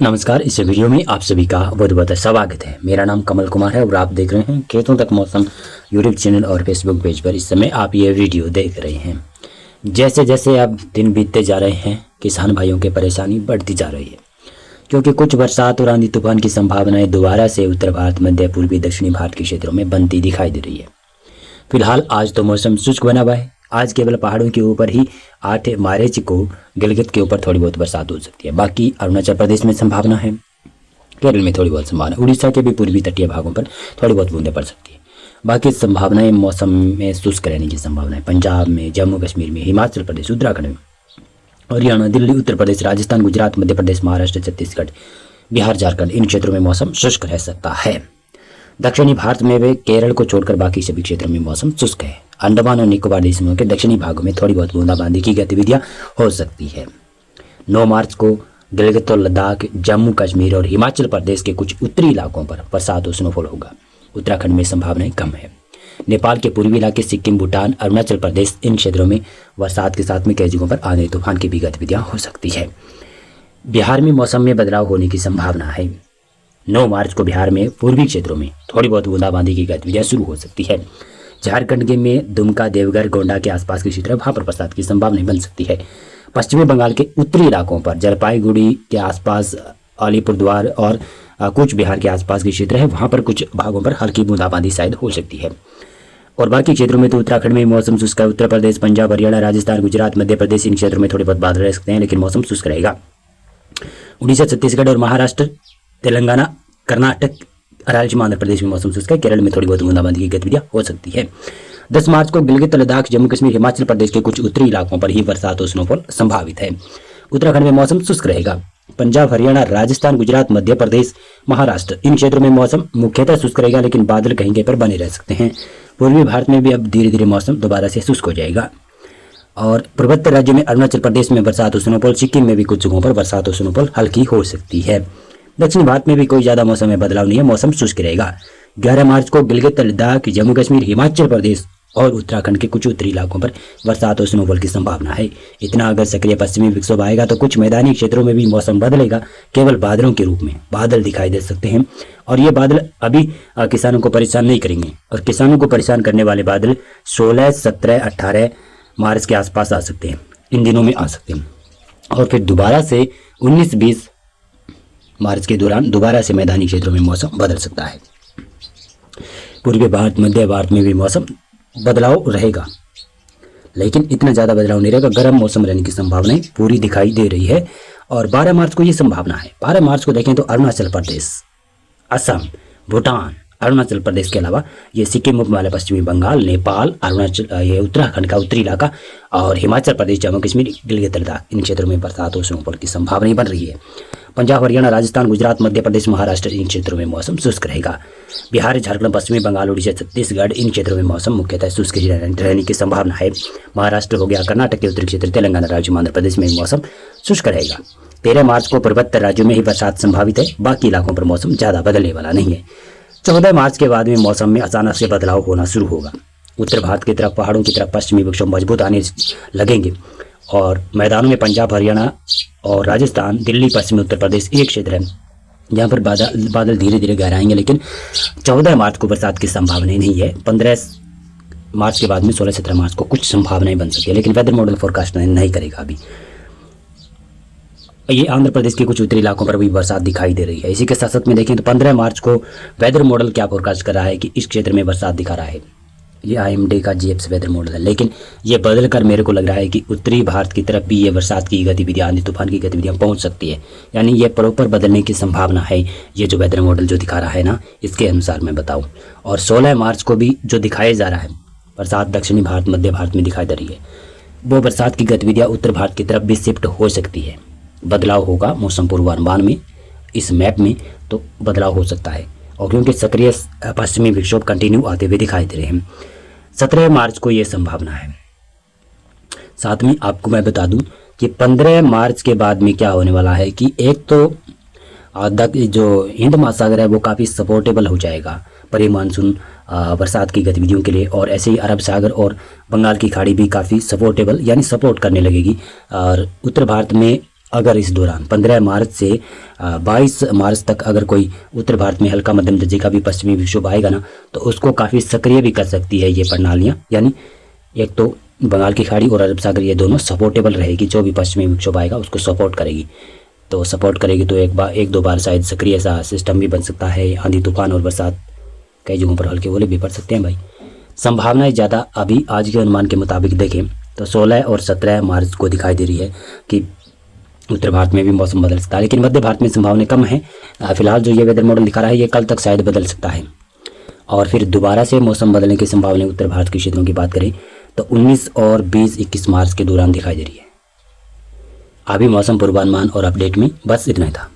नमस्कार। इस वीडियो में आप सभी का बहुत बहुत स्वागत है। मेरा नाम कमल कुमार है और आप देख रहे हैं खेतों तक मौसम यूट्यूब चैनल और फेसबुक पेज पर। इस समय आप ये वीडियो देख रहे हैं। जैसे जैसे अब दिन बीतते जा रहे हैं, किसान भाइयों की परेशानी बढ़ती जा रही है, क्योंकि कुछ बरसात और आंधी तूफान की संभावनाएं दोबारा से उत्तर भारत, मध्य पूर्वी दक्षिणी भारत के क्षेत्रों में बनती दिखाई दे रही है। फिलहाल आज तो मौसम शुष्क बना हुआ है। आज केवल पहाड़ों के ऊपर ही 8 मार्च को गिलगित के ऊपर थोड़ी बहुत बरसात हो सकती है। बाकी अरुणाचल प्रदेश में संभावना है, केरल में थोड़ी बहुत संभावना, उड़ीसा के भी पूर्वी तटीय भागों पर थोड़ी बहुत बूंदें पड़ सकती है। बाकी संभावनाएं मौसम में शुष्क रहने की संभावना है। पंजाब में, जम्मू कश्मीर में, हिमाचल प्रदेश, उत्तराखंड में, हरियाणा, दिल्ली, उत्तर प्रदेश, राजस्थान, गुजरात, मध्य प्रदेश, महाराष्ट्र, छत्तीसगढ़, बिहार, झारखंड, इन क्षेत्रों में मौसम शुष्क रह सकता है। दक्षिणी भारत में वे केरल को छोड़कर बाकी सभी क्षेत्रों में मौसम शुष्क है। अंडमान और निकोबार द्वीप समूह के दक्षिणी भागों में थोड़ी बहुत बूंदाबांदी की गतिविधियां हो सकती है। 9 मार्च को गिलगित और लद्दाख, जम्मू कश्मीर और हिमाचल प्रदेश के कुछ उत्तरी इलाकों पर बरसात और स्नोफॉल होगा। उत्तराखंड में संभावनाएं कम है। नेपाल के पूर्वी इलाके, सिक्किम, भूटान, अरुणाचल प्रदेश, इन क्षेत्रों में बरसात के साथ में कई जगहों पर आंधी तूफान की भी गतिविधियां हो सकती है। बिहार में मौसम में बदलाव होने की संभावना है। 9 मार्च को बिहार में पूर्वी क्षेत्रों में थोड़ी बहुत बूंदाबांदी की गतिविधियां शुरू हो सकती है। झारखंड के में दुमका, देवघर, गोंडा के आसपास के क्षेत्र, वहां पर बरसात की संभावना बन सकती है। पश्चिमी बंगाल के उत्तरी इलाकों पर, जलपाईगुड़ी के आसपास, अलीपुरद्वार और कूच बिहार के आसपास के क्षेत्र है, वहां पर कुछ भागों पर हल्की बूंदाबांदी शायद हो सकती है। और बाकी क्षेत्रों में तो उत्तराखंड में मौसम शुष्क है। उत्तर प्रदेश, पंजाब, हरियाणा, राजस्थान, गुजरात, मध्य प्रदेश, इन क्षेत्रों में थोड़े बहुत बादल रह सकते हैं, लेकिन मौसम शुष्क रहेगा। उड़ीसा, छत्तीसगढ़ और महाराष्ट्र, तेलंगाना, कर्नाटक, राज्य आंध्र प्रदेश में मौसम शुष्क है। केरल में थोड़ी बहुत बूंदाबांदी की गतिविधियां हो सकती है। 10 मार्च को गिलगित, लद्दाख, जम्मू कश्मीर, हिमाचल प्रदेश के कुछ उत्तरी इलाकों पर ही बरसात और स्नोफॉल संभावित है। उत्तराखंड में मौसम शुष्क रहेगा। पंजाब, हरियाणा, राजस्थान, गुजरात, मध्य प्रदेश, महाराष्ट्र, इन क्षेत्रों में मौसम मुख्यतः शुष्क रहेगा, लेकिन बादल कहीं कहीं पर बने रह सकते हैं। पूर्वी भारत में भी अब धीरे धीरे मौसम दोबारा से शुष्क हो जाएगा। और पूर्वोत्तर राज्यों में, अरुणाचल प्रदेश में बरसात और स्नोफॉल, सिक्किम में भी कुछ जगहों पर बरसात और स्नोफॉल हल्की हो सकती है। दक्षिण भारत में भी कोई ज्यादा मौसम में बदलाव नहीं है, मौसम शुष्क रहेगा। 11 मार्च को गिलगित, लद्दाख, जम्मू कश्मीर, हिमाचल प्रदेश और उत्तराखंड के कुछ उत्तरी इलाकों पर बरसात और स्नोफॉल की संभावना है। इतना अगर सक्रिय पश्चिमी विक्षोभ आएगा तो कुछ मैदानी क्षेत्रों में भी मौसम बदलेगा। केवल बादलों के रूप में बादल दिखाई दे सकते हैं, और ये बादल अभी किसानों को परेशान नहीं करेंगे। और किसानों को परेशान करने वाले बादल 16, 17, 18 मार्च के आसपास आ सकते हैं, इन दिनों में आ सकते हैं। और फिर दोबारा से 19, 20 मार्च के दौरान दोबारा से मैदानी क्षेत्रों में मौसम बदल सकता है। पूर्वी भारत, मध्य भारत में भी मौसम बदलाव रहेगा, लेकिन इतना ज़्यादा बदलाव नहीं रहेगा। गर्म मौसम रहने की संभावनाएं पूरी दिखाई दे रही है। और 12 मार्च को ये संभावना है। 12 मार्च को देखें तो अरुणाचल प्रदेश, असम, भूटान, अरुणाचल प्रदेश के अलावा ये सिक्किम, उपमालय, पश्चिमी बंगाल, नेपाल, अरुणाचल, ये उत्तराखंड का उत्तरी इलाका और हिमाचल प्रदेश, जम्मू कश्मीर, गिलगित, लद्दाख, इन क्षेत्रों में बरसात और स्नोफॉल की संभावना बन रही है। पंजाब, हरियाणा, राजस्थान, गुजरात, मध्य प्रदेश, महाराष्ट्र, इन क्षेत्रों में मौसम शुष्क रहेगा। बिहार, झारखंड, पश्चिमी बंगाल, उड़ीसा, छत्तीसगढ़, इन क्षेत्रों में मौसम मुख्यतः शुष्क रहने की संभावना है। महाराष्ट्र हो गया, कर्नाटक के उत्तरी क्षेत्र, तेलंगाना, राज्य आंध्र प्रदेश में मौसम शुष्क रहेगा। 13 मार्च को पूर्वोत्तर राज्यों में ही बरसात संभावित है, बाकी इलाकों पर मौसम ज़्यादा बदलने वाला नहीं है। 14 मार्च के बाद में मौसम में अचानक से बदलाव होना शुरू होगा। उत्तर भारत की तरफ, पहाड़ों की तरफ पश्चिमी विक्षोभ मजबूत आने लगेंगे, और मैदानों में पंजाब, हरियाणा और राजस्थान, दिल्ली, पश्चिमी उत्तर प्रदेश एक क्षेत्र है जहाँ पर बादल धीरे धीरे गहराएंगे। लेकिन 14 मार्च को बरसात की संभावना नहीं है। 15 मार्च के बाद में 16, 17 मार्च को कुछ संभावनाएं बन सकती है, लेकिन वेदर मॉडल फोरकास्ट नहीं करेगा अभी। ये आंध्र प्रदेश के कुछ उत्तरी इलाकों पर भी बरसात दिखाई दे रही है। इसी के साथ साथ में देखें तो 15 मार्च को वेदर मॉडल क्या फोरकास्ट कर रहा है कि इस क्षेत्र में बरसात दिखा रहा है। ये IMD का GFS वेदर मॉडल है, लेकिन ये बदल कर मेरे को लग रहा है कि उत्तरी भारत की तरफ भी ये बरसात की गतिविधियाँ, आंधी तूफान की गतिविधियाँ पहुंच सकती है। यानी ये प्रॉपर बदलने की संभावना है, ये जो वेदर मॉडल जो दिखा रहा है ना, इसके अनुसार मैं बताऊँ। और 16 मार्च को भी जो दिखाया जा रहा है बरसात दक्षिणी भारत, मध्य भारत में दिखाई दे रही है, वो बरसात की गतिविधियाँ उत्तर भारत की तरफ भी शिफ्ट हो सकती है। बदलाव होगा मौसम पूर्वानुमान में, इस मैप में तो बदलाव हो सकता है। और क्योंकि सक्रिय पश्चिमी विक्षोभ कंटिन्यू आते हुए दिखाई दे रहे हैं, 17 मार्च को ये संभावना है। साथ में आपको मैं बता दूं कि 15 मार्च के बाद में क्या होने वाला है कि एक तो जो हिंद महासागर है वो काफ़ी सपोर्टेबल हो जाएगा प्री मानसून बरसात की गतिविधियों के लिए, और ऐसे ही अरब सागर और बंगाल की खाड़ी भी काफ़ी सपोर्टेबल यानी सपोर्ट करने लगेगी। और उत्तर भारत में अगर इस दौरान 15 मार्च से 22 मार्च तक अगर कोई उत्तर भारत में हल्का मध्यम दर्जे का भी पश्चिमी विक्षोभ आएगा ना, तो उसको काफ़ी सक्रिय भी कर सकती है ये प्रणालियाँ। यानी एक तो बंगाल की खाड़ी और अरब सागर ये दोनों सपोर्टेबल रहेगी, जो भी पश्चिमी विक्षोभ आएगा उसको सपोर्ट करेगी। तो सपोर्ट करेगी तो एक दो बार शायद सक्रिय सा सिस्टम भी बन सकता है। आंधी तूफान और बरसात कई जगहों पर हल्के ओले भी पड़ सकते हैं भाई। संभावनाएं ज़्यादा अभी आज के अनुमान के मुताबिक देखें तो 16 और 17 मार्च को दिखाई दे रही है कि उत्तर भारत में भी मौसम बदल सकता है, लेकिन मध्य भारत में संभावनाएं कम है। फिलहाल जो ये वेदर मॉडल दिखा रहा है ये कल तक शायद बदल सकता है, और फिर दोबारा से मौसम बदलने की संभावना उत्तर भारत के क्षेत्रों की बात करें तो 19 और 20-21 मार्च के दौरान दिखाई दे रही है। अभी मौसम पूर्वानुमान और अपडेट में बस इतना ही था।